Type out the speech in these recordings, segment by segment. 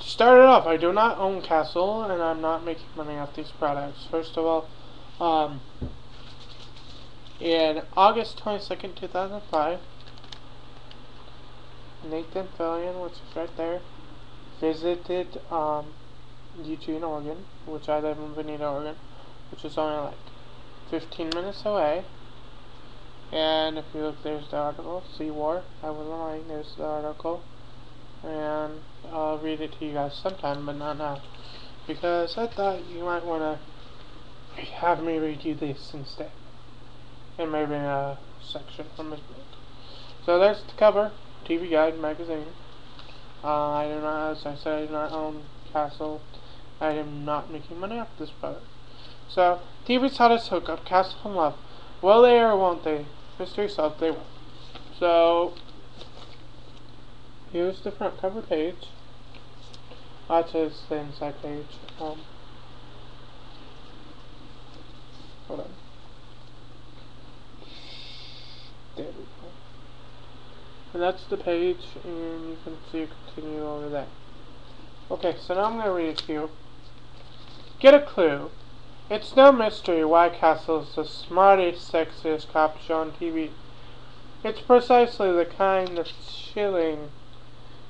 Started off, I do not own Castle, and I'm not making money off these products. First of all, in August 22nd, 2005, Nathan Fillion, which is right there, visited Eugene, Oregon, which I live in Veneta, Oregon, which is only like 15 minutes away. And if you look, there's the article, Sea War. I wasn't lying, there's the article. And I'll read it to you guys sometime, but not now. Because I thought you might want to have me read you this instead. And maybe a section from his book. So there's the cover, TV Guide magazine. I do not, as I said, I do not own Castle. I am not making money off this product. So, TV's hottest hookup, Castle and Love. Will they or won't they? Mystery solved, they will. So, here's the front cover page. That's the inside page. Hold on. There we go. And that's the page, and you can see it continue over there. Okay, so now I'm going to read it to you. Get a clue. It's no mystery why Castle's the smartest, sexiest cop show on TV. It's precisely the kind of chilling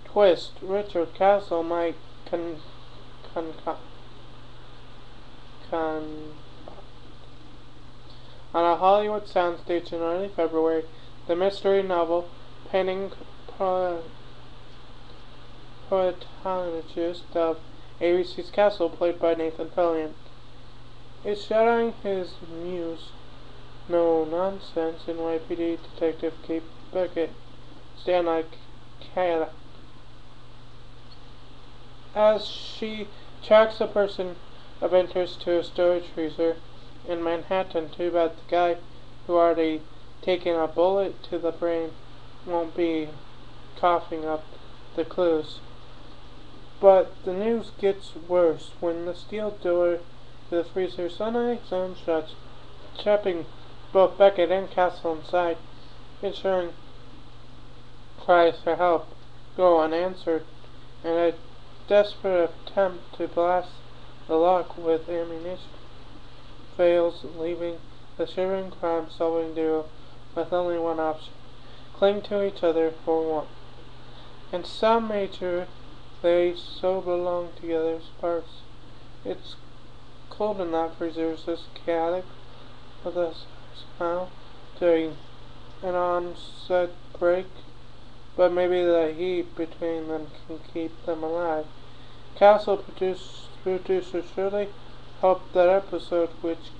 twist Richard Castle might concoct. On a Hollywood soundstage in early February, the mystery novel painting protagonist of ABC's Castle, played by Nathan Fillion, is shadowing his muse, no-nonsense NYPD Detective Kate Beckett, Stanley Kayla, as she tracks a person of interest to a storage freezer in Manhattan. Too bad the guy who already taken a bullet to the brain won't be coughing up the clues. But the news gets worse when the steel door to the freezer suddenly shuts, trapping both Beckett and Castle inside, ensuring cries for help go unanswered, and a desperate attempt to blast the lock with ammunition fails, leaving the shivering crime-solving duo with only one option: cling to each other for warmth. In some major, they so belong together, sparks. It's cold in that freezer, says chaotic with a smile during an on-set break, but maybe the heat between them can keep them alive. Castle producer Shirley hoped that episode, which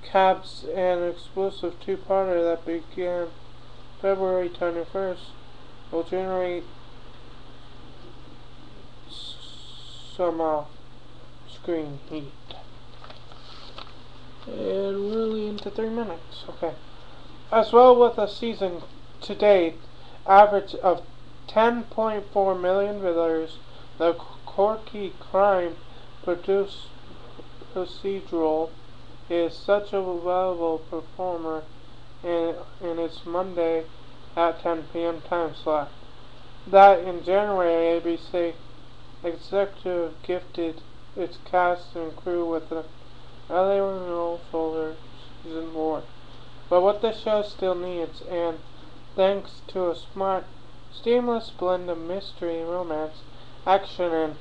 caps an explosive two-parter that began February 21st, will generate some off-screen heat. And we're only into 3 minutes. Okay. As well, with a season to date average of 10.4 million visitors, the quirky crime procedural is such a valuable performer in its Monday at 10 p.m. time slot that in January ABC executive gifted its cast and crew with an early renewal for season 4. But what the show still needs, and thanks to a smart, seamless blend of mystery and romance, action and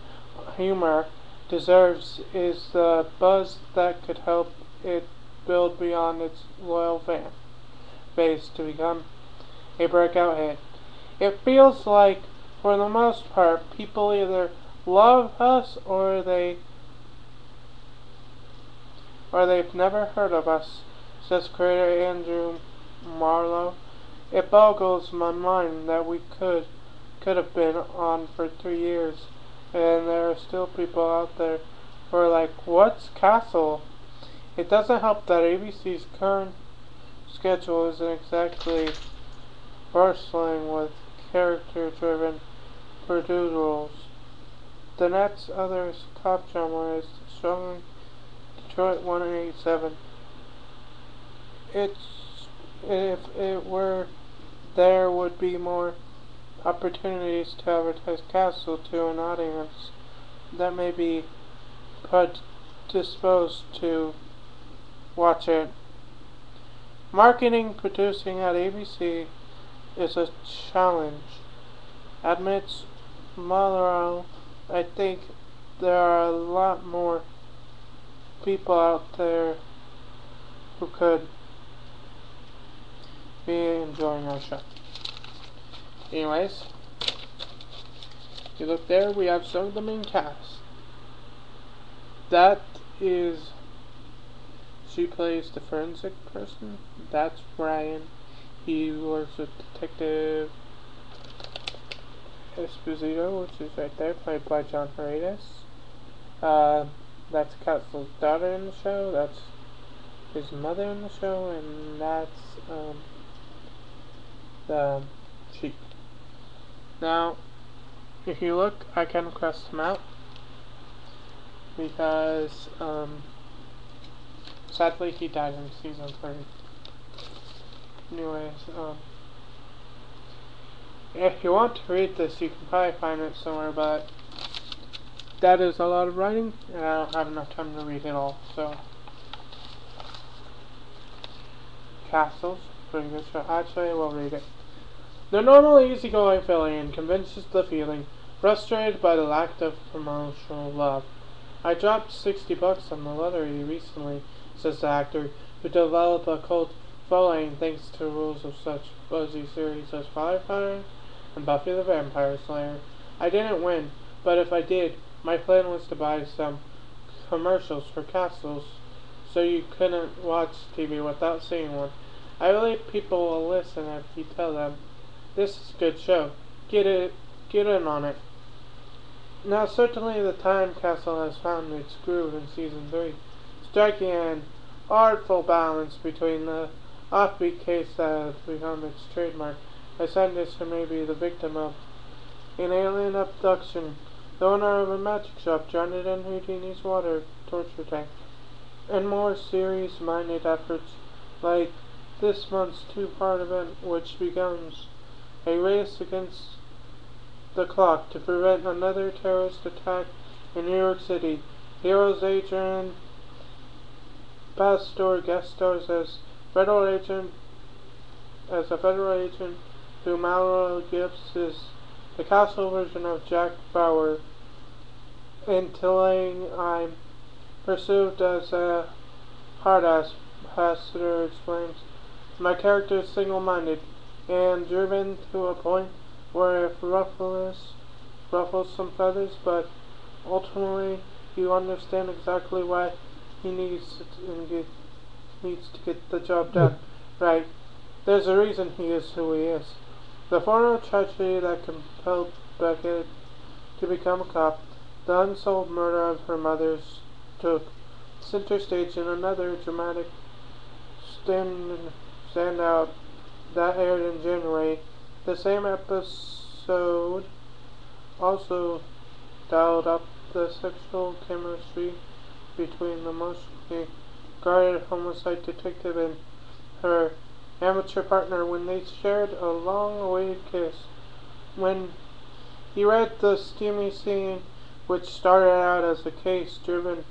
humor deserves, is the buzz that could help it build beyond its loyal fan base to become a breakout hit. It feels like, for the most part, people either love us or they've never heard of us, says creator Andrew Marlowe. It boggles my mind that we could have been on for 3 years, and there are still people out there who are like, what's Castle? It doesn't help that ABC's current schedule isn't exactly bristling with character-driven procedurals. The next other cop drama is showing Detroit 187. If it were, there would be more opportunities to advertise Castle to an audience that may be predisposed to watch it. Marketing producing at ABC is a challenge, admits Mallow. I think there are a lot more people out there who could be enjoying our show. Anyways, you look there, we have some of the main cast. That is, she plays the forensic person. That's Brian. He works with Detective Esposito, which is right there, played by John Iread. That's Castle's daughter in the show. That's his mother in the show, and that's the chief. Now, if you look, I can cross them out because sadly he died in season 3. Anyways, if you want to read this, you can probably find it somewhere, but that is a lot of writing, and I don't have enough time to read it all, so. Castles, pretty good show. Actually, I will read it. The normally easygoing villain convinces the feeling frustrated by the lack of promotional love. I dropped $60 on the lottery recently, says the actor, who developed a cult following thanks to rules of such buzzy series as Firefly and Buffy the Vampire Slayer. I didn't win, but if I did, my plan was to buy some commercials for Castles, so you couldn't watch TV without seeing one. I believe people will listen if you tell them, this is a good show, get in on it. Now certainly the time Castle has found its groove in season 3, striking an artful balance between the offbeat case that has become its trademark, a scientist who may be the victim of an alien abduction, the owner of a magic shop drowned in Houdini's water torture tank, and more serious-minded efforts like this month's 2-part event, which becomes a race against the clock to prevent another terrorist attack in New York City. Heroes Adrian Pastor guest stars as a federal agent who Mallow Gibbs is the Castle version of Jack Bauer. Until I'm perceived as a hard-ass, Pastor explains. My character is single-minded and driven to a point where it ruffles some feathers, but ultimately you understand exactly why he needs to get the job done. Right. There's a reason he is who he is. The former tragedy that compelled Beckett to become a cop, the unsolved murder of her mother, took center stage in another dramatic standout that aired in January. The same episode also dialed up the sexual chemistry between the mostly guarded homicide detective and her amateur partner when they shared a long-awaited kiss. When he read the steamy scene, which started out as a case-driven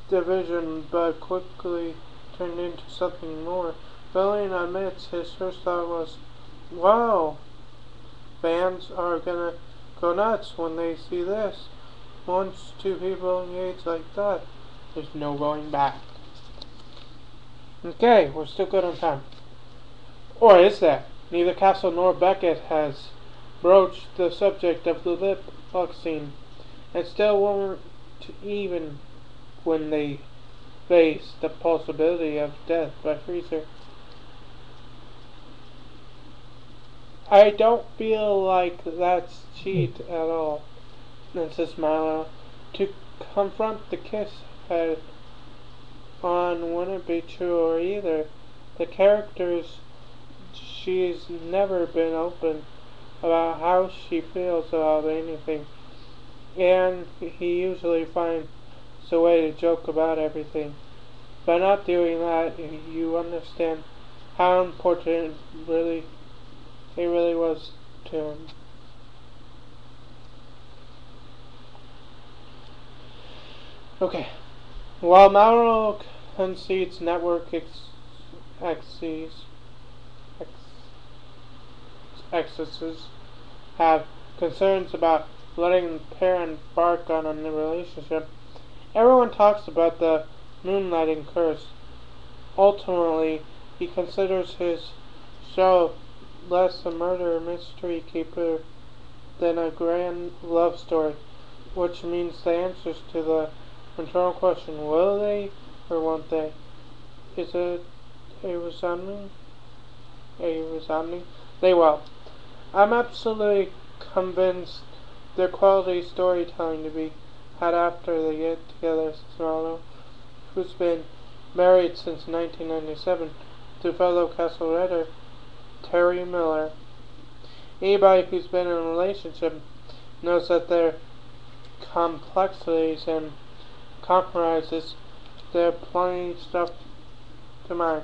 division but quickly turned into something more, Billion admits his first thought was, wow, fans are gonna go nuts when they see this. Once two people engage like that, there's no going back. Okay, we're still good on time. Or is there? Neither Castle nor Beckett has broached the subject of the lip lock scene, and still won't even when they face the possibility of death by freezer. I don't feel like that's cheat at all, says Milo. To confront the kiss head on wouldn't be true either. The characters, she's never been open about how she feels about anything, and he usually finds a way to joke about everything. By not doing that, you understand how important it really was to him. Okay. While Mauro concedes network axes, excesses have concerns about letting the pair embark on a new relationship, everyone talks about the moonlighting curse. Ultimately, he considers his show less a murder mystery caper than a grand love story, which means the answers to the internal question, will they or won't they? Is it a resounding? They will. I'm absolutely convinced their quality storytelling to be had after they get together, says Marlowe, who's been married since 1997 to fellow Castle writer Terry Miller. Anybody who's been in a relationship knows that there are complexities and compromises. There are plenty of stuff to mind.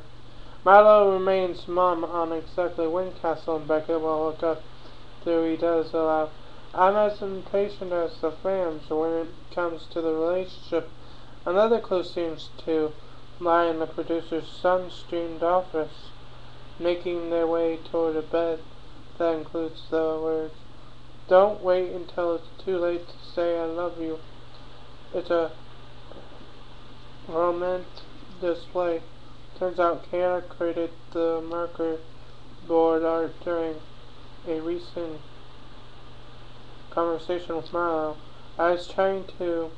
Marlowe remains mum on exactly when Castle and Beckett will hook up, though he does allow. I'm as impatient as the fans when it comes to the relationship. Another clue seems to lie in the producer's sun-streamed office, making their way toward a bed that includes the words, "Don't wait until it's too late to say I love you." It's a romantic display. Turns out Kara created the marker board art during a recent conversation with Marlowe. I was trying to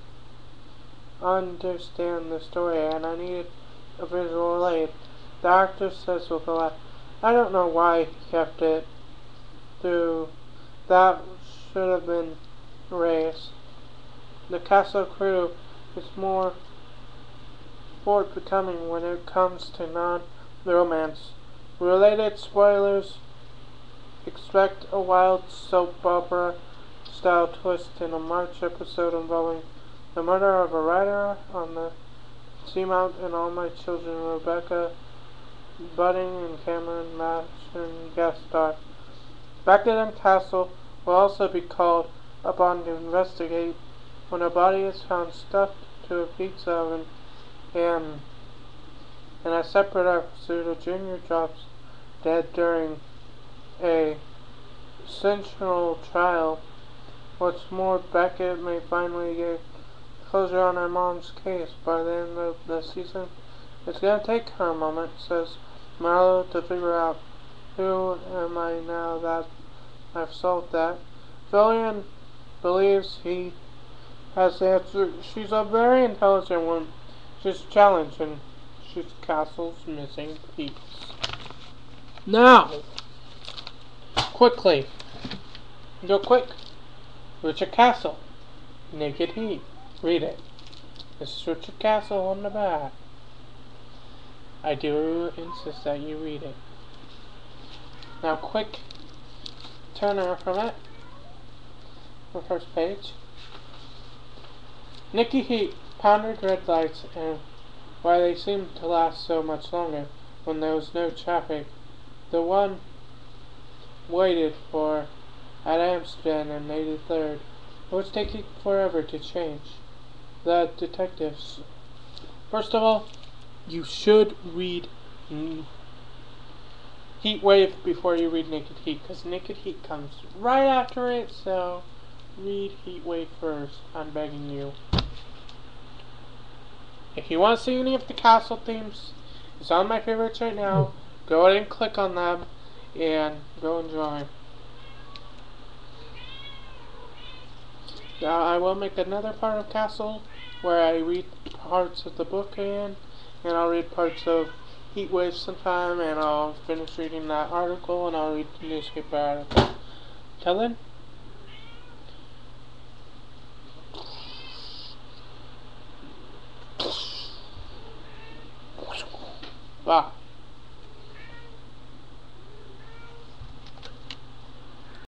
understand the story and I needed a visual aid. The actor says with a laugh, I don't know why he kept it through. That should have been erased. The Castle crew is more forthcoming when it comes to non-romance. Related spoilers: expect a wild soap opera style twist in a March episode involving the murder of a writer on the seamount and all my children. Rebecca Budding and Cameron Mason guest star. Beckett and Castle will also be called upon to investigate when a body is found stuffed to a pizza oven, and in a separate episode, a junior drops dead during a sensational trial. What's more, Beckett may finally get closure on her mom's case by the end of the season. It's gonna take her a moment, says Marlowe, to figure out who am I now that I've solved that. Fillion believes he has the answer. She's a very intelligent woman. She's challenged and she's Castle's missing piece. Now, quickly, go quick. Richard Castle, Naked Heat. Read it. This is Richard Castle on the back. I do insist that you read it. Now, quick turner from it. The first page. Nicky Heat pondered red lights and why they seemed to last so much longer when there was no traffic. The one waited for at Amsterdam and 83rd. It was taking forever to change. The detectives. First of all, you should read Heat Wave before you read Naked Heat, because Naked Heat comes right after it, so read Heat Wave first, I'm begging you. If you want to see any of the Castle themes, it's on my favorites right now. Go ahead and click on them, and go enjoy. Now, I will make another part of Castle, where I read parts of the book again, and I'll read parts of Heat Wave sometime, and I'll finish reading that article, and I'll read the newspaper article. Till then, bye.